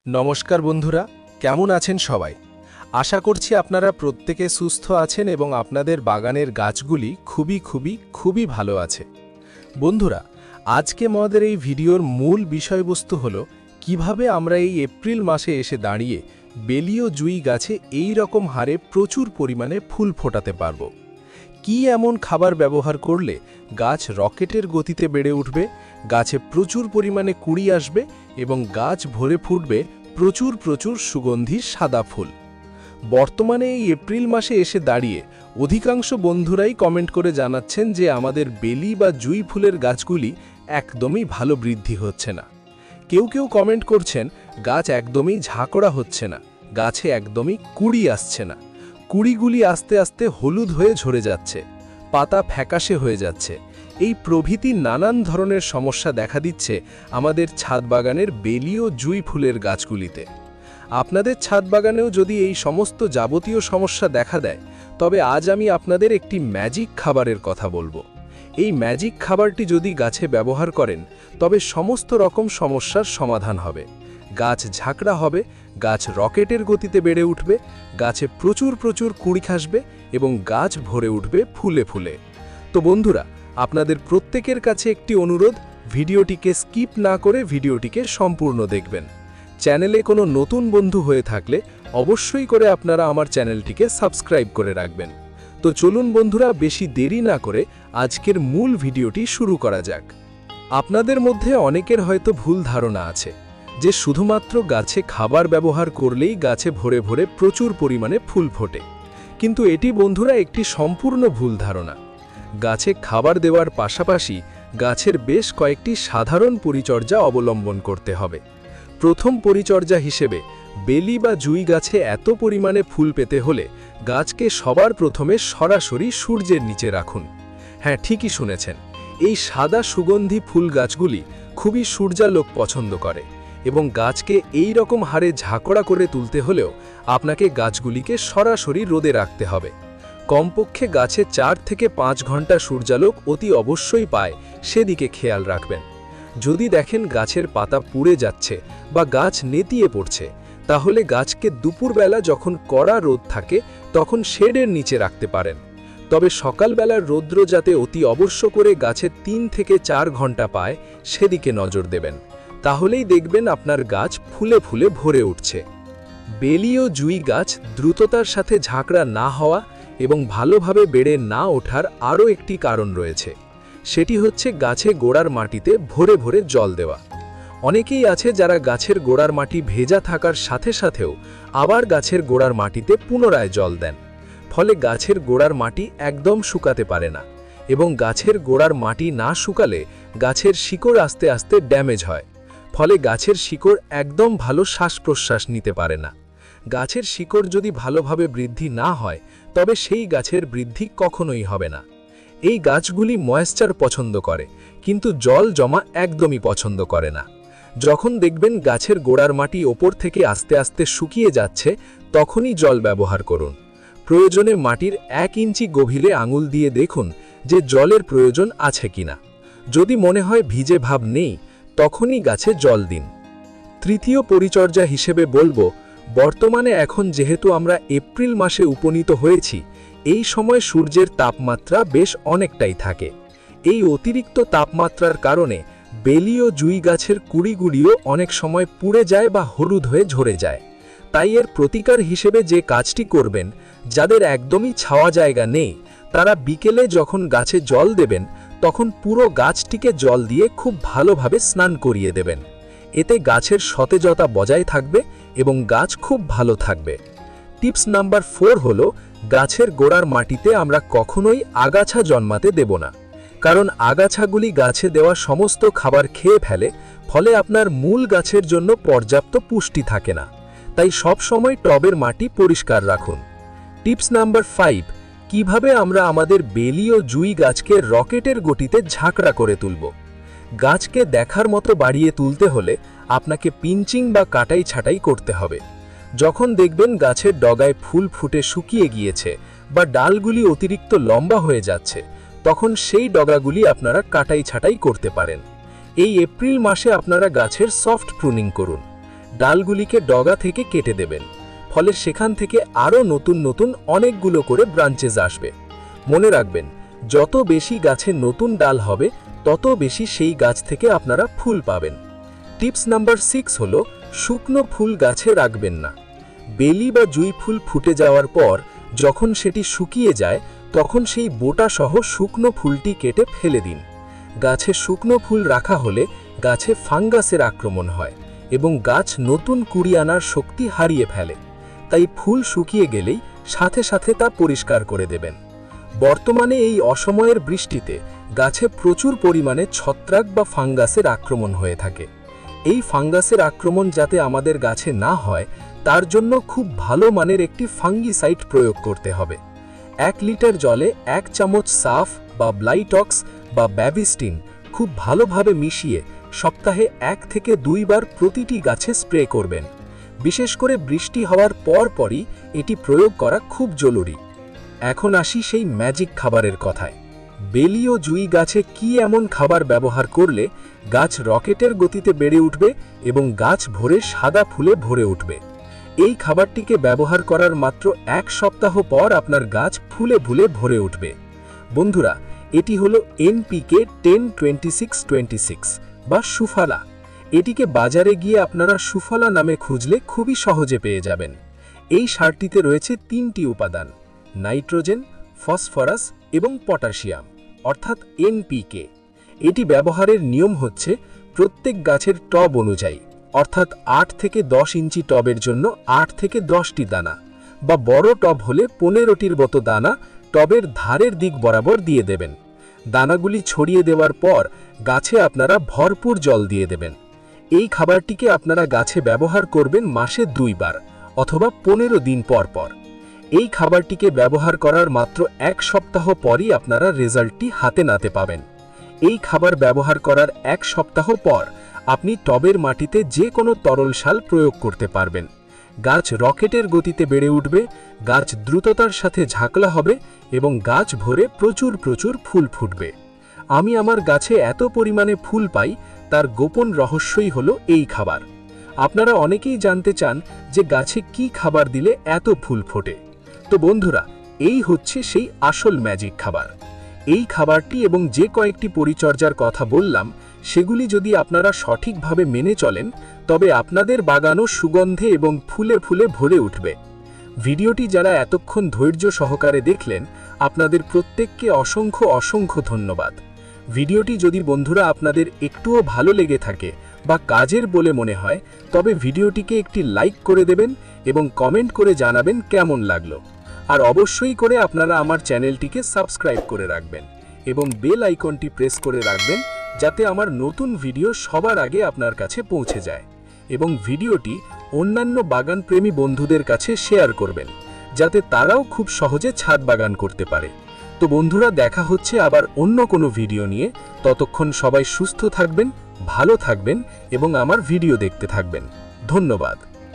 নমস্কার বন্ধুরা, কেমন আছেন সবাই? আশা করছি আপনারা প্রত্যেকে সুস্থ আছেন এবং আপনাদের বাগানের গাছগুলি খুবই ভালো আছে। বন্ধুরা, আজকে আমাদের এই ভিডিওর মূল বিষয়বস্তু হলো কিভাবে আমরা এই এপ্রিল মাসে এসে দাঁড়িয়ে বেলি ও জুঁই গাছে এই রকম হারে প্রচুর পরিমাণে ফুল ফোটাতে পারব। কি এমন খাবার ব্যবহার করলে গাছ রকেটের গতিতে বেড়ে উঠবে, গাছে প্রচুর পরিমাণে কুঁড়ি আসবে এবং গাছ ভরে ফুটবে প্রচুর সুগন্ধি সাদা ফুল। বর্তমানে এই এপ্রিল মাসে এসে দাঁড়িয়ে অধিকাংশ বন্ধুরাই কমেন্ট করে জানাচ্ছেন যে আমাদের বেলি বা জুঁই ফুলের গাছগুলি একদমই ভালো বৃদ্ধি হচ্ছে না। কেউ কমেন্ট করছেন গাছ একদমই ঝাঁকড়া হচ্ছে না, গাছে একদমই কুঁড়ি আসছে না, কুঁড়িগুলি আস্তে আস্তে হলুদ হয়ে ঝরে যাচ্ছে, পাতা ফ্যাকাশে হয়ে যাচ্ছে। এই প্রভৃতি নানান ধরনের সমস্যা দেখা দিচ্ছে আমাদের ছাদ বাগানের বেলি ও জুঁই ফুলের গাছগুলিতে। আপনাদের ছাদ বাগানেও যদি এই সমস্ত যাবতীয় সমস্যা দেখা দেয়, তবে আজ আমি আপনাদের একটি ম্যাজিক খাবারের কথা বলবো। এই ম্যাজিক খাবারটি যদি গাছে ব্যবহার করেন, তবে সমস্ত রকম সমস্যার সমাধান হবে। গাছ ঝাঁকড়া হবে, গাছ রকেটের গতিতে বেড়ে উঠবে, গাছে প্রচুর কুঁড়ি আসবে এবং গাছ ভরে উঠবে ফুলে ফুলে। তো বন্ধুরা, আপনাদের প্রত্যেকের কাছে একটি অনুরোধ, ভিডিওটিকে স্কিপ না করে ভিডিওটিকে সম্পূর্ণ দেখবেন। চ্যানেলে কোনো নতুন বন্ধু হয়ে থাকলে অবশ্যই করে আপনারা আমার চ্যানেলটিকে সাবস্ক্রাইব করে রাখবেন। তো চলুন বন্ধুরা, বেশি দেরি না করে আজকের মূল ভিডিওটি শুরু করা যাক। আপনাদের মধ্যে অনেকের হয়তো ভুল ধারণা আছে যে শুধুমাত্র গাছে খাবার ব্যবহার করলেই গাছে ভরে ভরে প্রচুর পরিমাণে ফুল ফোটে, কিন্তু এটি বন্ধুরা একটি সম্পূর্ণ ভুল ধারণা। গাছে খাবার দেওয়ার পাশাপাশি গাছের বেশ কয়েকটি সাধারণ পরিচর্যা অবলম্বন করতে হবে। প্রথম পরিচর্যা হিসেবে বেলি বা জুঁই গাছে এত পরিমাণে ফুল পেতে হলে গাছকে সবার প্রথমে সরাসরি সূর্যের নিচে রাখুন। হ্যাঁ, ঠিকই শুনেছেন, এই সাদা সুগন্ধি ফুল গাছগুলি খুবই সূর্যালোক পছন্দ করে এবং গাছকে এই রকম হারে ঝাঁকড়া করে তুলতে হলেও আপনাকে গাছগুলিকে সরাসরি রোদে রাখতে হবে। কমপক্ষে গাছে 4 থেকে 5 ঘন্টা সূর্যালোক অতি অবশ্যই পায়, সেদিকে খেয়াল রাখবেন। যদি দেখেন গাছের পাতা পুড়ে যাচ্ছে বা গাছ নেতিয়ে পড়ছে, তাহলে গাছকে দুপুরবেলা যখন কড়া রোদ থাকে তখন শেডের নিচে রাখতে পারেন। তবে সকালবেলার রৌদ্র যাতে অতি অবশ্য করে গাছে 3 থেকে 4 ঘন্টা পায়, সেদিকে নজর দেবেন। তাহলেই দেখবেন আপনার গাছ ফুলে ফুলে ভরে উঠছে। বেলি ও জুঁই গাছ দ্রুততার সাথে ঝাঁকড়া না হওয়া এবং ভালোভাবে বেড়ে না ওঠার আরও একটি কারণ রয়েছে, সেটি হচ্ছে গাছে গোড়ার মাটিতে ভরে ভরে জল দেওয়া। অনেকেই আছে যারা গাছের গোড়ার মাটি ভেজা থাকার সাথে সাথেও আবার গাছের গোড়ার মাটিতে পুনরায় জল দেন, ফলে গাছের গোড়ার মাটি একদম শুকাতে পারে না এবং গাছের গোড়ার মাটি না শুকালে গাছের শিকড় আস্তে আস্তে ড্যামেজ হয়, ফলে গাছের শিকড় একদম ভালো শ্বাস প্রশ্বাস নিতে পারে না। গাছের শিকড় যদি ভালোভাবে বৃদ্ধি না হয়, তবে সেই গাছের বৃদ্ধি কখনোই হবে না। এই গাছগুলি ময়েশ্চার পছন্দ করে, কিন্তু জল জমা একদমই পছন্দ করে না। যখন দেখবেন গাছের গোড়ার মাটি ওপর থেকে আস্তে আস্তে শুকিয়ে যাচ্ছে, তখনই জল ব্যবহার করুন। প্রয়োজনে মাটির 1 ইঞ্চি গভীরে আঙুল দিয়ে দেখুন যে জলের প্রয়োজন আছে কিনা। যদি মনে হয় ভিজে ভাব নেই, তখনই গাছে জল দিন। তৃতীয় পরিচর্যা হিসেবে বলবো, বর্তমানে এখন যেহেতু আমরা এপ্রিল মাসে উপনীত হয়েছি, এই সময় সূর্যের তাপমাত্রা বেশ অনেকটাই থাকে। এই অতিরিক্ত তাপমাত্রার কারণে বেলি ও জুঁই গাছের কুঁড়িগুলিও অনেক সময় পুড়ে যায় বা হলুদ হয়ে ঝরে যায়। তাই এর প্রতিকার হিসেবে যে কাজটি করবেন, যাদের একদমই ছাওয়া জায়গা নেই, তারা বিকেলে যখন গাছে জল দেবেন, তখন পুরো গাছটিকে জল দিয়ে খুব ভালোভাবে স্নান করিয়ে দেবেন। এতে গাছের সতেজতা বজায় থাকবে এবং গাছ খুব ভালো থাকবে। টিপস নাম্বার 4 হলো, গাছের গোড়ার মাটিতে আমরা কখনোই আগাছা জন্মাতে দেব না, কারণ আগাছাগুলি গাছে দেওয়া সমস্ত খাবার খেয়ে ফেলে, ফলে আপনার মূল গাছের জন্য পর্যাপ্ত পুষ্টি থাকে না। তাই সব সময় টবের মাটি পরিষ্কার রাখুন। টিপস নাম্বার 5, কিভাবে আমরা আমাদের বেলি ও জুঁই গাছকে রকেটের গতিতে ঝাঁকড়া করে তুলব। গাছকে দেখার মতো বাড়িয়ে তুলতে হলে আপনাকে পিঞ্চিং বা কাটাই ছাঁটাই করতে হবে। যখন দেখবেন গাছের ডগায় ফুল ফুটে শুকিয়ে গিয়েছে বা ডালগুলি অতিরিক্ত লম্বা হয়ে যাচ্ছে, তখন সেই ডগাগুলি আপনারা কাটাই ছাঁটাই করতে পারেন। এই এপ্রিল মাসে আপনারা গাছের সফট প্রুনিং করুন। ডালগুলিকে ডগা থেকে কেটে দেবেন, ফলে সেখান থেকে আরও নতুন নতুন অনেকগুলো করে ব্রাঞ্চেস আসবে। মনে রাখবেন, যত বেশি গাছে নতুন ডাল হবে তত বেশি সেই গাছ থেকে আপনারা ফুল পাবেন। টিপস নাম্বার 6 হলো শুকনো ফুল গাছে রাখবেন না। বেলি বা জুঁই ফুল ফুটে যাওয়ার পর যখন সেটি শুকিয়ে যায় তখন সেই বোটা সহ শুকনো ফুলটি কেটে ফেলে দিন। গাছে শুকনো ফুল রাখা হলে গাছে ফাঙ্গাসের আক্রমণ হয় এবং গাছ নতুন কুঁড়ি আনার শক্তি হারিয়ে ফেলে। তাই ফুল শুকিয়ে গেলেই সাথে সাথে তা পরিষ্কার করে দেবেন। বর্তমানে এই অসময়ের বৃষ্টিতে গাছে প্রচুর পরিমাণে ছত্রাক বা ফাঙ্গাসের আক্রমণ হয়ে থাকে। এই ফাঙ্গাসের আক্রমণ যাতে আমাদের গাছে না হয় তার জন্য খুব ভালো মানের একটি ফাঙ্গিসাইড প্রয়োগ করতে হবে। 1 লিটার জলে 1 চামচ সাফ বা ব্লাইটক্স বা ব্যাভিস্টিন খুব ভালোভাবে মিশিয়ে সপ্তাহে 1 থেকে 2 বার প্রতিটি গাছে স্প্রে করবেন। বিশেষ করে বৃষ্টি হওয়ার পরই এটি প্রয়োগ করা খুব জরুরি। এখন আসি সেই ম্যাজিক খাবারের কথায়। বেলি ও জুঁই গাছে কি এমন খাবার ব্যবহার করলে গাছ রকেটের গতিতে বেড়ে উঠবে এবং গাছ ভরে সাদা ফুলে ভরে উঠবে? এই খাবারটিকে ব্যবহার করার মাত্র 1 সপ্তাহ পর আপনার গাছ ফুলে ফুলে ভরে উঠবে। বন্ধুরা, এটি হলো NPK 10-26-26 বা সুফলা। এটিকে বাজারে গিয়ে আপনারা সুফলা নামে খুঁজলে খুবই সহজে পেয়ে যাবেন। এই সারটিতে রয়েছে 3টি উপাদান: নাইট্রোজেন, ফসফরাস এবং পটাশিয়াম, অর্থাৎ NPK। এটি ব্যবহারের নিয়ম হচ্ছে প্রত্যেক গাছের টব অনুযায়ী, অর্থাৎ 8 থেকে 10 ইঞ্চি টবের জন্য 8 থেকে 10টি দানা, বা বড় টব হলে 15টির মতো দানা টবের ধারের দিক বরাবর দিয়ে দেবেন। দানাগুলি ছড়িয়ে দেওয়ার পর গাছে আপনারা ভরপুর জল দিয়ে দেবেন। এই খাবারটিকে আপনারা গাছে ব্যবহার করবেন মাসে 2 বার অথবা 15 দিন পর পর। এই খাবারটিকে ব্যবহার করার মাত্র 1 সপ্তাহ পরই আপনারা রেজাল্টটি হাতে নাতে পাবেন। এই খাবার ব্যবহার করার 1 সপ্তাহ পর আপনি টবের মাটিতে যে কোনো তরল সার প্রয়োগ করতে পারবেন। গাছ রকেটের গতিতে বেড়ে উঠবে, গাছ দ্রুততার সাথে ঝাঁকলা হবে এবং গাছ ভরে প্রচুর প্রচুর ফুল ফুটবে। আমি আমার গাছে এত পরিমাণে ফুল পাই তার গোপন রহস্যই হলো এই খাবার। আপনারা অনেকেই জানতে চান যে গাছে কি খাবার দিলে এত ফুল ফোটে। তো বন্ধুরা, এই হচ্ছে সেই আসল ম্যাজিক খাবার। এই খাবারটি এবং যে কয়েকটি পরিচর্যার কথা বললাম সেগুলি যদি আপনারা সঠিকভাবে মেনে চলেন তবে আপনাদের বাগানও সুগন্ধে এবং ফুলে ফুলে ভরে উঠবে। ভিডিওটি যারা এতক্ষণ ধৈর্য সহকারে দেখলেন আপনাদের প্রত্যেককে অসংখ্য অসংখ্য ধন্যবাদ। ভিডিওটি যদি বন্ধুরা আপনাদের একটুও ভালো লেগে থাকে বা কাজের বলে মনে হয় তবে ভিডিওটিকে একটি লাইক করে দেবেন এবং কমেন্ট করে জানাবেন কেমন লাগলো। আর অবশ্যই করে আপনারা আমার চ্যানেলটিকে সাবস্ক্রাইব করে রাখবেন এবং বেল আইকনটি প্রেস করে রাখবেন যাতে আমার নতুন ভিডিও সবার আগে আপনার কাছে পৌঁছে যায়। এবং ভিডিওটি অন্যান্য বাগানপ্রেমী বন্ধুদের কাছে শেয়ার করবেন যাতে তারাও খুব সহজে ছাদ বাগান করতে পারে। তো বন্ধুরা, দেখা হচ্ছে আবার অন্য কোনো ভিডিও নিয়ে। ততক্ষণ সবাই সুস্থ থাকবেন, ভালো থাকবেন এবং আমার ভিডিও দেখতে থাকবেন। ধন্যবাদ।